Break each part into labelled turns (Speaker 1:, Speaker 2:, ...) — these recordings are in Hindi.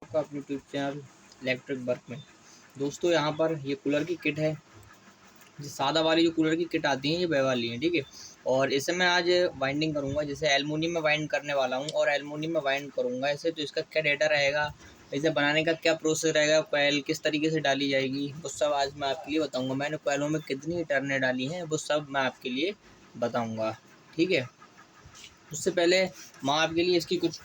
Speaker 1: आपका अपने यूट्यूब चैनल इलेक्ट्रिक वर्क में। दोस्तों यहाँ पर ये कूलर की किट है। जो सादा वाली जो कूलर की किट आती है ये वह वाली है, ठीक है। और इसे मैं आज वाइंडिंग करूँगा, जैसे एलुमिनियम में वाइंड करने वाला हूँ और एलुमिनियम में वाइंड करूँगा इसे। तो इसका क्या डेटा रहेगा, इसे बनाने का क्या प्रोसेस रहेगा, कोयल किस तरीके से डाली जाएगी, वो सब आज मैं आपके लिए बताऊँगा। मैंने कोयलों में कितनी टर्नें डाली हैं वो सब मैं आपके लिए बताऊँगा, ठीक है। उससे पहले मैं आपके लिए इसकी कुछ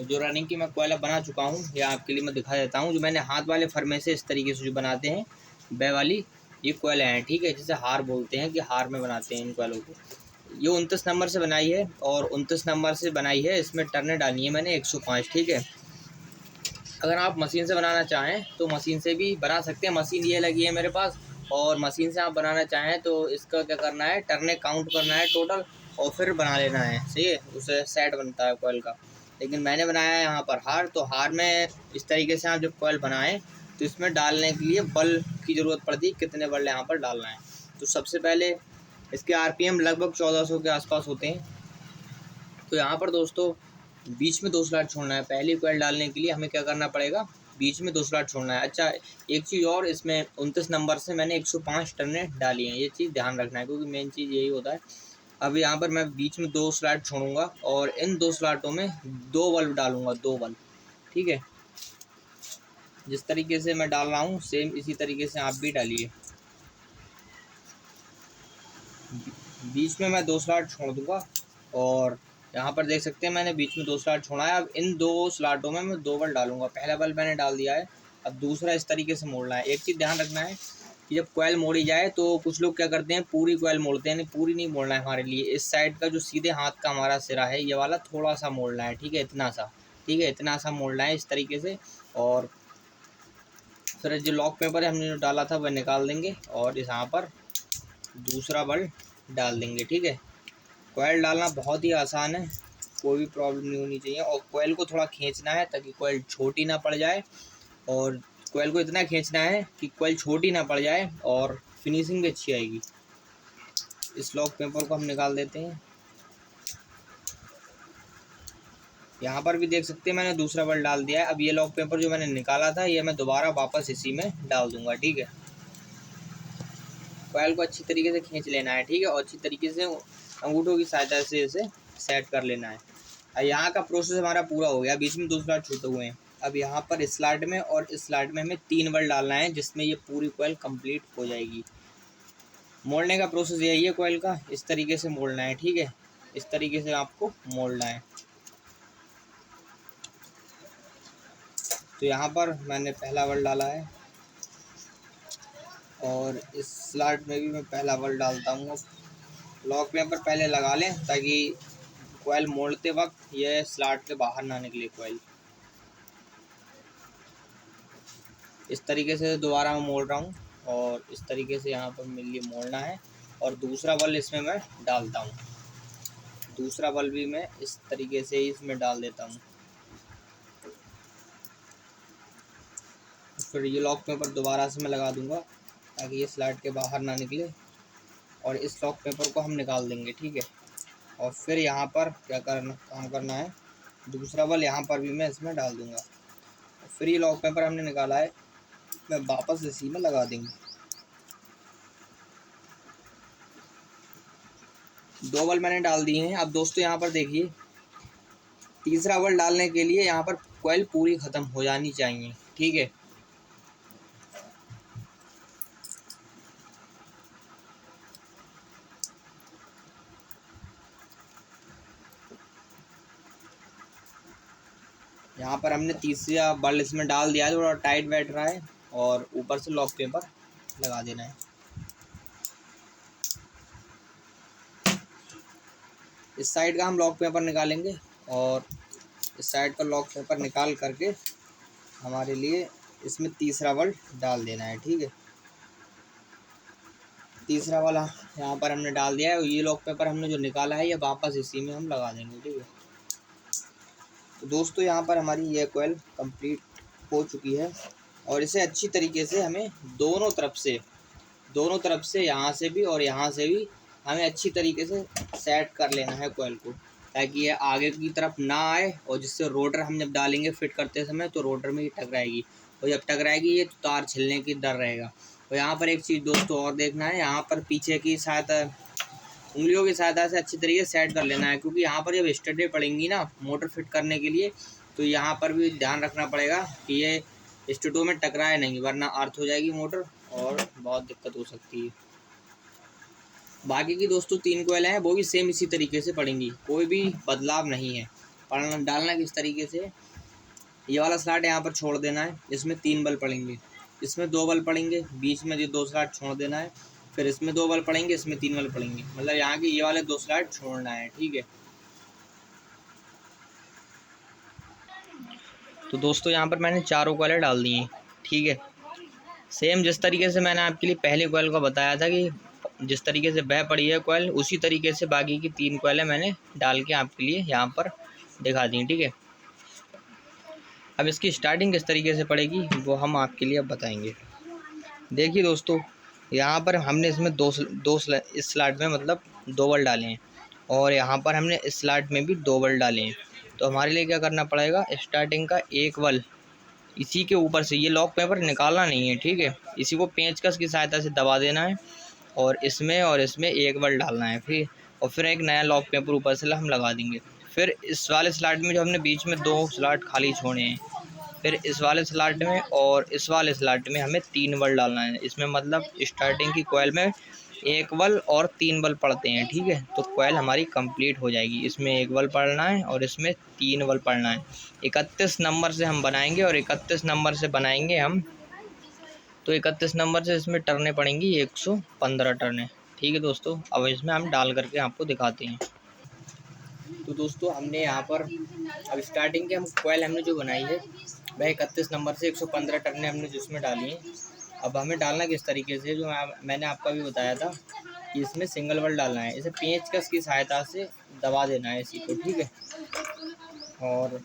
Speaker 1: जो रनिंग की मैं कोयला बना चुका हूँ या आपके लिए मैं दिखा देता हूँ। जो मैंने हाथ वाले फर्मे से इस तरीके से जो बनाते हैं वह वाली ये कोयले हैं, ठीक है। जिसे हार बोलते हैं कि हार में बनाते हैं इन कोयलों को। ये 29 नंबर से बनाई है और 29 नंबर से बनाई है। इसमें टर्नें डाली है मैंने 105, ठीक है। अगर आप मशीन से बनाना चाहें तो मशीन से भी बना सकते हैं। मशीन ये लगी है मेरे पास, और मशीन से आप बनाना चाहें तो इसका क्या करना है, टर्नें काउंट करना है टोटल और फिर बना लेना है, सही है। उससे सेट बनता है कोयल का। लेकिन मैंने बनाया है यहाँ पर हार। तो हार में इस तरीके से आप जब कोयल बनाएं तो इसमें डालने के लिए बल की ज़रूरत पड़ती है। कितने बल यहाँ पर डालना है, तो सबसे पहले इसके RPM लगभग 1400 के आसपास होते हैं। तो यहाँ पर दोस्तों बीच में 2 स्लॉट छोड़ना है। पहली कोयल डालने के लिए हमें क्या करना पड़ेगा, बीच में 2 स्लॉट छोड़ना है। अच्छा, एक चीज़ और, इसमें 29 नंबर से मैंने 105 टर्नें डाली हैं, ये चीज़ ध्यान रखना है क्योंकि मेन चीज़ यही होता है। अब यहाँ पर मैं बीच में 2 स्लॉट छोड़ूंगा और इन 2 स्लॉटों में 2 बल्ब डालूंगा, 2 बल्ब, ठीक है। जिस तरीके से मैं डाल रहा हूँ सेम इसी तरीके से आप भी डालिए। बीच में मैं 2 स्लॉट छोड़ दूंगा और यहाँ पर देख सकते हैं मैंने बीच में 2 स्लॉट छोड़ा है। अब इन 2 स्लॉटों में मैं 2 बल्ब डालूंगा। पहला बल्ब मैंने डाल दिया है, अब दूसरा इस तरीके से मोड़ना है। एक चीज़ ध्यान रखना है कि जब कोयल मोड़ी जाए तो कुछ लोग क्या करते हैं, पूरी कोयल मोड़ते हैं। नहीं, पूरी नहीं मोड़ना है हमारे लिए। इस साइड का जो सीधे हाथ का हमारा सिरा है ये वाला थोड़ा सा मोड़ना है, ठीक है, इतना सा, ठीक है, इतना सा मोड़ना है इस तरीके से। और फिर जो लॉक पेपर हमने जो डाला था वह निकाल देंगे और इस यहाँ पर दूसरा बल्ब डाल देंगे, ठीक है। कोयल डालना बहुत ही आसान है, कोई भी प्रॉब्लम नहीं होनी चाहिए। और कोयल को थोड़ा खींचना है ताकि कोयल छोटी ना पड़ जाए, और कोयल को इतना खींचना है कि कोयल छोटी ना पड़ जाए और फिनिशिंग भी अच्छी आएगी। इस लॉक पेपर को हम निकाल देते हैं। यहाँ पर भी देख सकते हैं मैंने दूसरा बल्ब डाल दिया है। अब ये लॉक पेपर जो मैंने निकाला था ये मैं दोबारा वापस इसी में डाल दूंगा, ठीक है। कोयल को अच्छी तरीके से खींच लेना है, ठीक है, और अच्छी तरीके से अंगूठों की सहायता से इसे सेट कर लेना है। यहाँ का प्रोसेस हमारा पूरा हो गया। बीच में 2 स्लॉट छूटे हुए हैं। अब यहाँ पर इस स्लॉट में और इस स्लॉट में हमें 3 बल्ब डालना है जिसमें ये पूरी कोयल कंप्लीट हो जाएगी। मोड़ने का प्रोसेस यही है कोयल का, इस तरीके से मोड़ना है, ठीक है, इस तरीके से आपको मोड़ना है। तो यहाँ पर मैंने पहला बल्ब डाला है और इस स्लॉट में भी मैं पहला बल्ब डालता हूँ। लॉक पेपर पहले लगा लें ताकि कोयल मोड़ते वक्त ये स्लॉट के बाहर ना निकले कोयल। इस तरीके से दोबारा मैं मोड़ रहा हूँ और इस तरीके से यहाँ पर मेरे लिए मोड़ना है। और दूसरा बल्ब इसमें मैं डालता हूँ, दूसरा बल्ब भी मैं इस तरीके से ही इसमें डाल देता हूँ। फिर ये लॉक पेपर दोबारा से मैं लगा दूंगा ताकि ये स्लॉट के बाहर ना निकले, और इस लॉक पेपर को हम निकाल देंगे, ठीक है। और फिर यहाँ पर क्या काम करना है, दूसरा बल्ब यहाँ पर भी मैं इसमें डाल दूँगा। फिर ये लॉक पेपर हमने निकाला है मैं वापस इसी में लगा देंगे। 2 बल्ब मैंने डाल दिए हैं। अब दोस्तों यहाँ पर देखिए, तीसरा बल्ब डालने के लिए यहाँ पर कोयल पूरी ख़त्म हो जानी चाहिए, ठीक है। यहाँ पर हमने तीसरा बल्ब इसमें डाल दिया है, थोड़ा टाइट बैठ रहा है, और ऊपर से लॉक पेपर लगा देना है। इस साइड का हम लॉक पेपर निकालेंगे और इस साइड का लॉक पेपर निकाल करके हमारे लिए इसमें तीसरा बल्ब डाल देना है, ठीक है। तीसरा वाला यहाँ पर हमने डाल दिया है। ये लॉक पेपर हमने जो निकाला है ये वापस इसी में हम लगा देंगे, ठीक है। तो दोस्तों यहाँ पर हमारी ये कोयल कंप्लीट हो चुकी है और इसे अच्छी तरीके से हमें दोनों तरफ से यहाँ से भी और यहाँ से भी हमें अच्छी तरीके से सेट कर लेना है कोयल को। ताकि ये आगे की तरफ ना आए, और जिससे रोटर हम जब डालेंगे फिट करते समय तो रोटर में ये टकराएगी, और जब टकराएगी ये तो तार छिलने की डर रहेगा। और यहाँ पर एक चीज़ दोस्तों और देखना है, यहाँ पर पीछे की सहायता उंगलियों की सहायता से अच्छी तरीके से सेट कर लेना है, क्योंकि यहाँ पर जब स्टडें पड़ेंगी ना मोटर फिट करने के लिए, तो यहाँ पर भी ध्यान रखना पड़ेगा कि ये स्टडों में टकराए नहीं, वरना अर्थ हो जाएगी मोटर और बहुत दिक्कत हो सकती है। बाकी की दोस्तों 3 कोयल हैं वो भी सेम इसी तरीके से पड़ेंगी, कोई भी बदलाव नहीं है। पढ़ना डालना किस तरीके से, ये वाला स्लॉट यहाँ पर छोड़ देना है, इसमें 3 बल पड़ेंगे, इसमें 2 बल पड़ेंगे, बीच में ये 2 स्लॉट छोड़ देना है, फिर इसमें 2 बल पड़ेंगे, इसमें 3 बल पड़ेंगे, मतलब यहाँ के ये वाले 2 स्लॉट छोड़ना है। ठीक है, तो दोस्तों यहाँ पर मैंने चारों कोयलें डाल दी हैं। ठीक है, सेम जिस तरीके से मैंने आपके लिए पहले कोयल को बताया था कि जिस तरीके से बह पड़ी है कोयल, उसी तरीके से बाकी की 3 कोयलें मैंने डाल के आपके लिए यहाँ पर दिखा दी। ठीक है, अब इसकी स्टार्टिंग किस तरीके से पड़ेगी वो हम आपके लिए अब बताएंगे। देखिए दोस्तों, यहाँ पर हमने इसमें इस स्लॉट में मतलब 2 बल डाले हैं, और यहाँ पर हमने इस स्लॉट में भी 2 बल डाले हैं। तो हमारे लिए क्या करना पड़ेगा, स्टार्टिंग का 1 बल इसी के ऊपर से, ये लॉक पेपर निकालना नहीं है। ठीक है, इसी को पेंचकस की सहायता से दबा देना है, और इसमें 1 बल डालना है, फिर एक नया लॉक पेपर ऊपर से हम लगा देंगे। फिर इस वाले स्लॉट में जो हमने बीच में 2 स्लॉट खाली छोड़े हैं, फिर इस वाले स्लॉट में और इस वाले स्लॉट में हमें 3 बल डालना है। इसमें मतलब स्टार्टिंग की कोयल में 1 बल और 3 बल पड़ते हैं। ठीक है, तो कोयल हमारी कंप्लीट हो जाएगी। इसमें 1 बल पड़ना है और इसमें 3 बल पड़ना है। 31 नंबर से हम बनाएंगे, और 31 नंबर से बनाएंगे हम, तो 31 नंबर से इसमें टर्नें पड़ेंगी 115 टर्नें। ठीक है दोस्तों, अब इसमें हम डाल करके आपको दिखाते हैं। तो दोस्तों हमने यहाँ पर अब स्टार्टिंग के हम कोयल हमने जो बनाई है वह 31 नंबर से 115 टर्नें हमने जिसमें डाली हैं। अब हमें डालना किस तरीके से, जो मैंने आपका भी बताया था कि इसमें सिंगल बल डालना है, इसे पेंचकस की सहायता से दबा देना है इसी को। ठीक है, और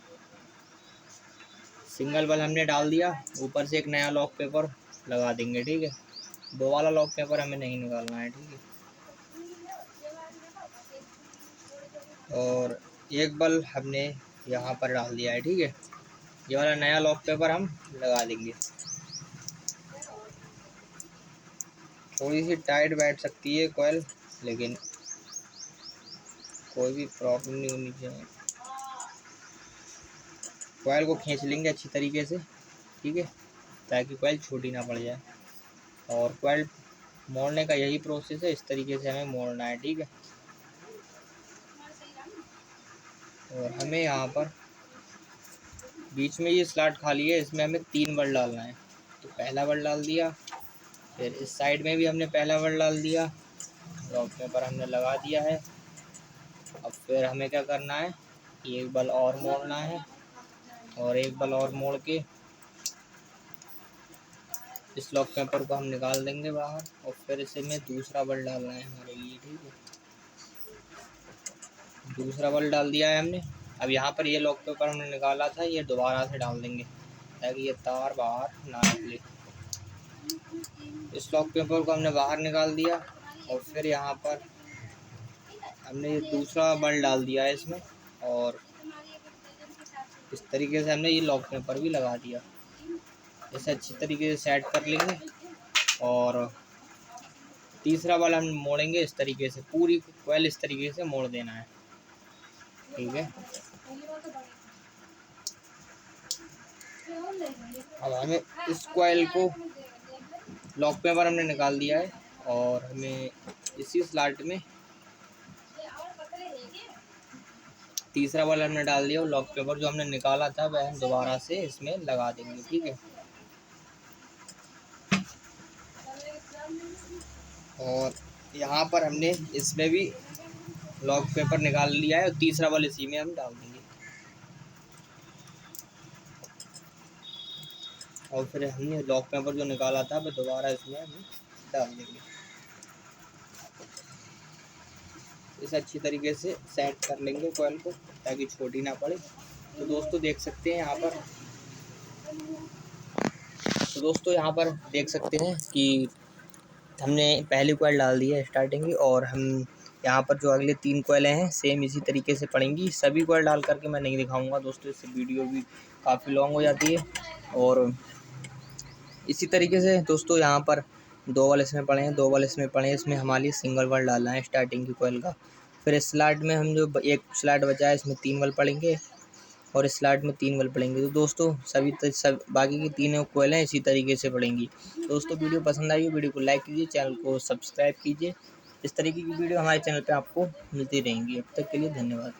Speaker 1: सिंगल बल हमने डाल दिया, ऊपर से एक नया लॉक पेपर लगा देंगे। ठीक है, 2 वाला लॉक पेपर हमें नहीं निकालना है। ठीक है, और 1 बल हमने यहाँ पर डाल दिया है। ठीक है, ये वाला नया लॉक पेपर हम लगा देंगे। थोड़ी सी टाइट बैठ सकती है कोयल, लेकिन कोई भी प्रॉब्लम नहीं होनी चाहिए। कोयल को खींच लेंगे अच्छी तरीके से। ठीक है, ताकि कोयल छोटी ना पड़ जाए, और कोयल मोड़ने का यही प्रोसेस है, इस तरीके से हमें मोड़ना है। ठीक है, और हमें यहाँ पर बीच में ये स्लॉट खाली है, इसमें हमें 3 बल डालना है। तो पहला बल डाल दिया, फिर इस साइड में भी हमने पहला बल डाल दिया, लॉक पेपर हमने लगा दिया है। अब फिर हमें क्या करना है, 1 बल और मोड़ना है, और 1 बल और मोड़ के इस लॉक पेपर को हम निकाल देंगे बाहर, और फिर इसे में दूसरा बल डालना है हमारे लिए। ठीक है, दूसरा बल डाल दिया है हमने। अब यहाँ पर ये लॉक पेपर हमने निकाला था, ये दोबारा से डाल देंगे ताकि ये तार बाहर ना निकले। इस लॉक पेपर को हमने बाहर निकाल दिया, और फिर यहाँ पर हमने ये दूसरा बल डाल दिया है इसमें, और इस तरीके से हमने ये लॉक पेपर भी लगा दिया। इसे अच्छी तरीके से सेट कर लेंगे, और तीसरा बल हम मोड़ेंगे इस तरीके से, पूरी कोयल इस तरीके से मोड़ देना है। ठीक है, अब हमें इस कोयल को, लॉक पेपर हमने निकाल दिया है, और हमें इसी स्लॉट में तीसरा बल हमने डाल दिया, और लॉक पेपर जो हमने निकाला था वह हम दोबारा से इसमें लगा देंगे। ठीक है, और यहाँ पर हमने इसमें भी लॉक पेपर निकाल लिया है, और तीसरा बल इसी में हम डाल देंगे, और फिर हमने लॉक पेपर जो निकाला था वह दोबारा इसमें हम डाल देंगे। इसे अच्छी तरीके से सेट कर लेंगे कोयल को, ताकि छोटी ना पड़े। तो दोस्तों देख सकते हैं यहाँ पर, देख सकते हैं कि हमने पहली कोयल डाल दी है स्टार्टिंग की, और हम यहाँ पर जो अगले 3 कोयलें हैं सेम इसी तरीके से पड़ेंगी। सभी कोयल डाल करके मैं नहीं दिखाऊंगा दोस्तों, इससे वीडियो भी काफ़ी लॉन्ग हो जाती है। और इसी तरीके से दोस्तों यहाँ पर 2 वाल इसमें पड़े हैं, 2 वाल इसमें पड़े हैं। इसमें हमारे लिए सिंगल वाल डालना है स्टार्टिंग की कोयल का। फिर इस स्लॉट में हम जो एक स्लॉट बचा है इसमें 3 वाल पड़ेंगे और इस स्लॉट में 3 वाल पड़ेंगे। तो दोस्तों सब बाकी की तीनों कोयलें इसी तरीके से पड़ेंगी। दोस्तों वीडियो पसंद आई हो वीडियो को लाइक कीजिए, चैनल को सब्सक्राइब कीजिए। इस तरीके की वीडियो हमारे चैनल पे आपको मिलती रहेंगी। अब तक के लिए धन्यवाद।